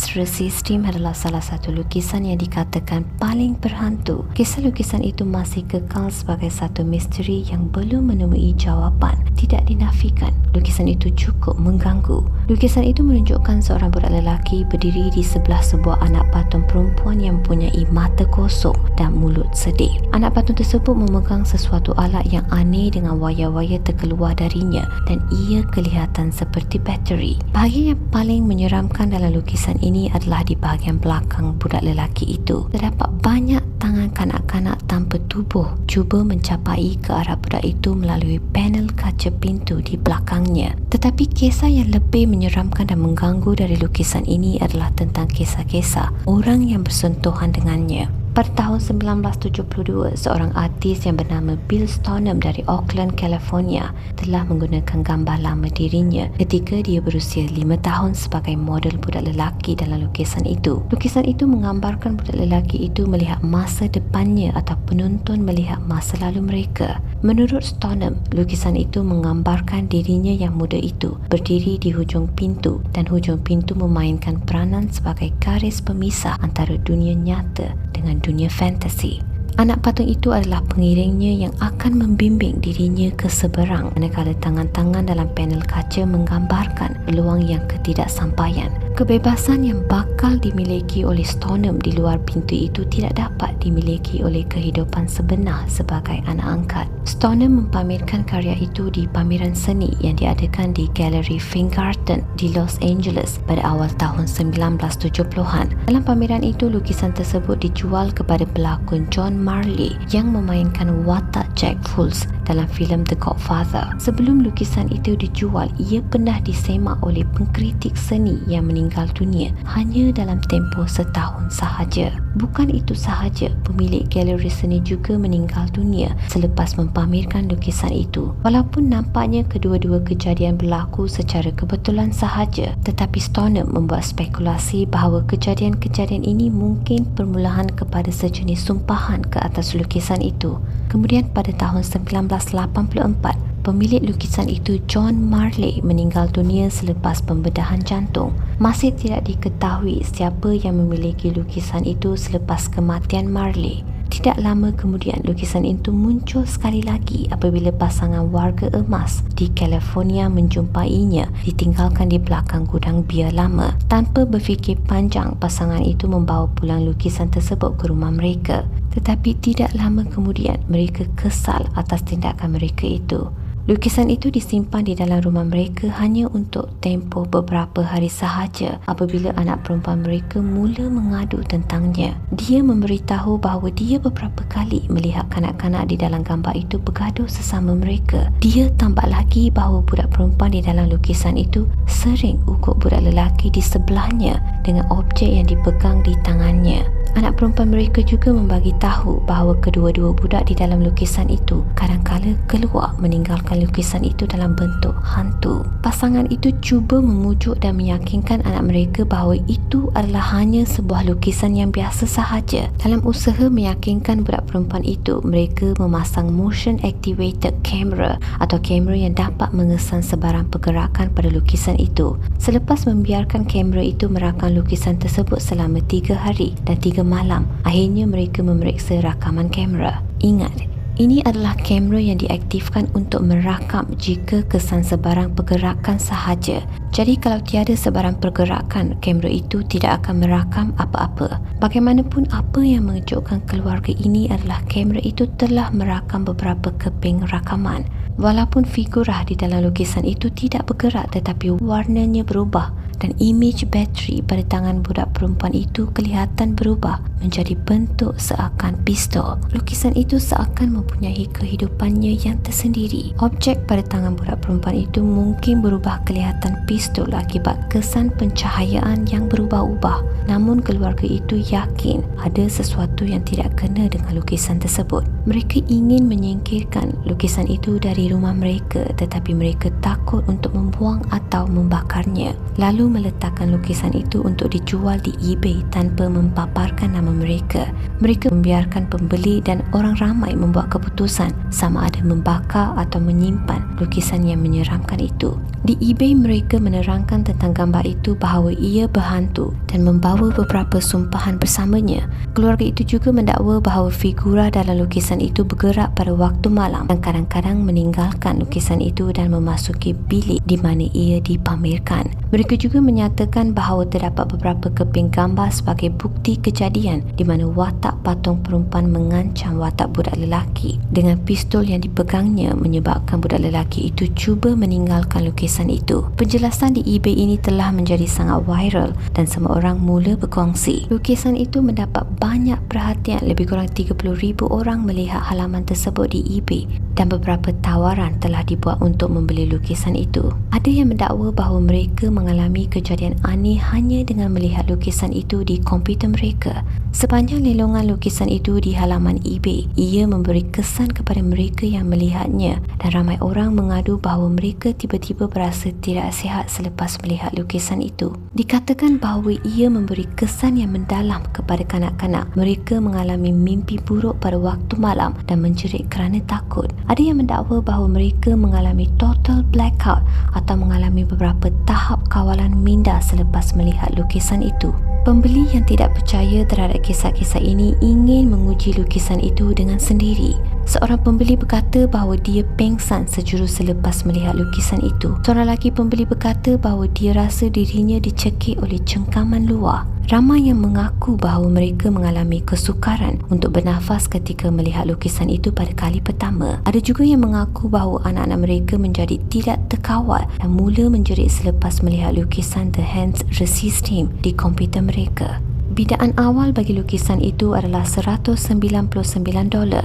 Hans Resistim adalah salah satu lukisan yang dikatakan paling berhantu. Kisah lukisan itu masih kekal sebagai satu misteri yang belum menemui jawapan. Tidak dinafikan, lukisan itu cukup mengganggu. Lukisan itu menunjukkan seorang budak lelaki berdiri di sebelah sebuah anak patung perempuan yang mempunyai mata kosong dan mulut sedih. Anak patung tersebut memegang sesuatu alat yang aneh dengan wayar-wayar terkeluar darinya dan ia kelihatan seperti bateri. Bahagian yang paling menyeramkan dalam lukisan ini adalah di bahagian belakang budak lelaki itu. Terdapat banyak tangan kanak-kanak tanpa tubuh cuba mencapai ke arah budak itu melalui panel kaca pintu di belakangnya. Tetapi kisah yang lebih menyeramkan dan mengganggu dari lukisan ini adalah tentang kisah-kisah orang yang bersentuhan dengannya. Pada tahun 1972, seorang artis yang bernama Bill Stoneham dari Oakland, California telah menggunakan gambar lama dirinya ketika dia berusia 5 tahun sebagai model budak lelaki dalam lukisan itu. Lukisan itu menggambarkan budak lelaki itu melihat masa depannya atau penonton melihat masa lalu mereka. Menurut Stoneham, lukisan itu menggambarkan dirinya yang muda itu berdiri di hujung pintu dan hujung pintu memainkan peranan sebagai garis pemisah antara dunia nyata dengan dunia fantasi. Anak patung itu adalah pengiringnya yang akan membimbing dirinya ke seberang, manakala tangan-tangan dalam panel kaca menggambarkan peluang yang ketidaksampaian. Kebebasan yang bakal dimiliki oleh Stoneham di luar pintu itu tidak dapat dimiliki oleh kehidupan sebenar sebagai anak angkat. Stoneham mempamerkan karya itu di pameran seni yang diadakan di Galeri Feingarten di Los Angeles pada awal tahun 1970-an. Dalam pameran itu, lukisan tersebut dijual kepada pelakon John Marley yang memainkan watak Jack Fools dalam filem The Godfather. Sebelum lukisan itu dijual, ia pernah disemak oleh pengkritik seni yang meninggal dunia hanya dalam tempoh setahun sahaja. Bukan itu sahaja, pemilik galeri seni juga meninggal dunia selepas mempamerkan lukisan itu. Walaupun nampaknya kedua-dua kejadian berlaku secara kebetulan sahaja, tetapi Stoneham membuat spekulasi bahawa kejadian-kejadian ini mungkin permulaan kepada sejenis sumpahan ke atas lukisan itu. Kemudian pada tahun 1984, pemilik lukisan itu John Marley meninggal dunia selepas pembedahan jantung. Masih tidak diketahui siapa yang memiliki lukisan itu selepas kematian Marley. Tidak lama kemudian, lukisan itu muncul sekali lagi apabila pasangan warga emas di California menjumpainya ditinggalkan di belakang gudang bia lama. Tanpa berfikir panjang, pasangan itu membawa pulang lukisan tersebut ke rumah mereka. Tetapi tidak lama kemudian, mereka kesal atas tindakan mereka itu. Lukisan itu disimpan di dalam rumah mereka hanya untuk tempoh beberapa hari sahaja apabila anak perempuan mereka mula mengadu tentangnya. Dia memberitahu bahawa dia beberapa kali melihat kanak-kanak di dalam gambar itu bergaduh sesama mereka. Dia tambah lagi bahawa budak perempuan di dalam lukisan itu sering ugut budak lelaki di sebelahnya dengan objek yang dipegang di tangannya. Anak perempuan mereka juga membagi tahu bahawa kedua-dua budak di dalam lukisan itu kadang-kala keluar meninggalkan lukisan itu dalam bentuk hantu. Pasangan itu cuba memujuk dan meyakinkan anak mereka bahawa itu adalah hanya sebuah lukisan yang biasa sahaja. Dalam usaha meyakinkan budak perempuan itu, mereka memasang motion activated camera atau kamera yang dapat mengesan sebarang pergerakan pada lukisan itu. Selepas membiarkan kamera itu merakam lukisan tersebut selama 3 hari dan 3 malam, akhirnya mereka memeriksa rakaman kamera. Ingat, ini adalah kamera yang diaktifkan untuk merakam jika kesan sebarang pergerakan sahaja. Jadi kalau tiada sebarang pergerakan, kamera itu tidak akan merakam apa-apa. Bagaimanapun, apa yang mengejutkan keluarga ini adalah kamera itu telah merakam beberapa keping rakaman. Walaupun figurah di dalam lukisan itu tidak bergerak, tetapi warnanya berubah dan imej bateri pada tangan budak perempuan itu kelihatan berubah menjadi bentuk seakan pistol. Lukisan itu seakan mempunyai kehidupannya yang tersendiri. Objek pada tangan budak perempuan itu mungkin berubah kelihatan pistol akibat kesan pencahayaan yang berubah-ubah. Namun keluarga itu yakin ada sesuatu yang tidak kena dengan lukisan tersebut. Mereka ingin menyingkirkan lukisan itu dari rumah mereka, tetapi mereka takut untuk membuang atau membakarnya, lalu meletakkan lukisan itu untuk dijual di eBay tanpa mempaparkan nama mereka. Mereka membiarkan pembeli dan orang ramai membuat keputusan sama ada membakar atau menyimpan lukisan yang menyeramkan itu. Di eBay mereka menerangkan tentang gambar itu bahawa ia berhantu dan membawa beberapa sumpahan bersamanya. Keluarga itu juga mendakwa bahawa figura dalam lukisan itu bergerak pada waktu malam dan kadang-kadang meninggalkan lukisan itu dan memasuki bilik di mana ia dipamerkan. Mereka juga menyatakan bahawa terdapat beberapa keping gambar sebagai bukti kejadian di mana watak patung perempuan mengancam watak budak lelaki dengan pistol yang dipegangnya, menyebabkan budak lelaki itu cuba meninggalkan lukisan itu. Penjelasan di eBay ini telah menjadi sangat viral dan semua orang mula berkongsi. Lukisan itu mendapat banyak perhatian. Lebih kurang 30,000 orang melihat halaman tersebut di eBay dan beberapa tawaran telah dibuat untuk membeli lukisan itu. Ada yang mendakwa bahawa mereka mengalami kejadian aneh hanya dengan melihat lukisan itu di komputer mereka. Sepanjang lelongan lukisan itu di halaman eBay, ia memberi kesan kepada mereka yang melihatnya dan ramai orang mengadu bahawa mereka tiba-tiba berasa tidak sihat selepas melihat lukisan itu. Dikatakan bahawa ia memberi kesan yang mendalam kepada kanak-kanak. Mereka mengalami mimpi buruk pada waktu malam dan menjerit kerana takut. Ada yang mendakwa bahawa mereka mengalami total blackout atau mengalami beberapa tahap kawalan minda selepas melihat lukisan itu. Pembeli yang tidak percaya terhadap kisah-kisah ini ingin menguji lukisan itu dengan sendiri. Seorang pembeli berkata bahawa dia pengsan sejurus selepas melihat lukisan itu. Seorang lelaki pembeli berkata bahawa dia rasa dirinya dicekik oleh cengkaman luar. Ramai yang mengaku bahawa mereka mengalami kesukaran untuk bernafas ketika melihat lukisan itu pada kali pertama. Ada juga yang mengaku bahawa anak-anak mereka menjadi tidak terkawal dan mula menjerit selepas melihat lukisan The Hand Resist Him di komputer mereka. Bidaan awal bagi lukisan itu adalah $199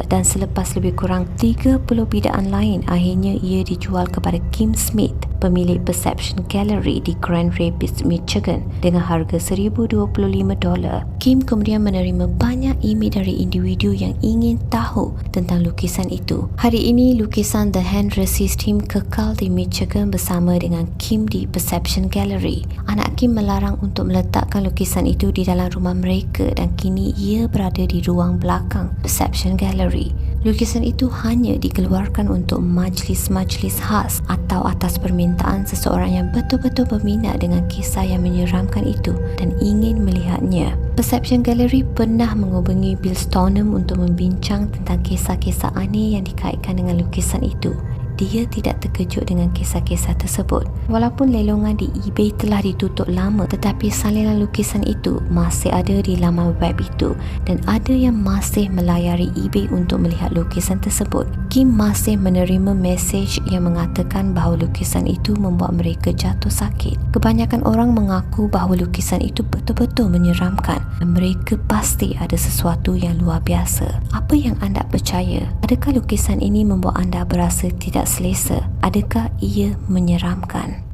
dan selepas lebih kurang 30 bidaan lain, akhirnya ia dijual kepada Kim Smith, pemilik Perception Gallery di Grand Rapids, Michigan dengan harga $1,025. Kim kemudian menerima banyak email dari individu yang ingin tahu tentang lukisan itu. Hari ini, lukisan The Hand Resist Him kekal di Michigan bersama dengan Kim di Perception Gallery. Anak Kim melarang untuk meletakkan lukisan itu di dalam rumah mereka dan kini ia berada di ruang belakang Perception Gallery. Lukisan itu hanya dikeluarkan untuk majlis-majlis khas atau atas permintaan seseorang yang betul-betul berminat dengan kisah yang menyeramkan itu dan ingin melihatnya. Perception Gallery pernah menghubungi Bill Stoneham untuk membincang tentang kisah-kisah aneh yang dikaitkan dengan lukisan itu. Dia tidak terkejut dengan kisah-kisah tersebut. Walaupun lelongan di eBay telah ditutup lama, tetapi salinan lukisan itu masih ada di laman web itu dan ada yang masih melayari eBay untuk melihat lukisan tersebut. Kim masih menerima mesej yang mengatakan bahawa lukisan itu membuat mereka jatuh sakit. Kebanyakan orang mengaku bahawa lukisan itu betul-betul menyeramkan dan mereka pasti ada sesuatu yang luar biasa. Apa yang anda percaya? Adakah lukisan ini membuat anda berasa tidak selesa? Adakah ia menyeramkan?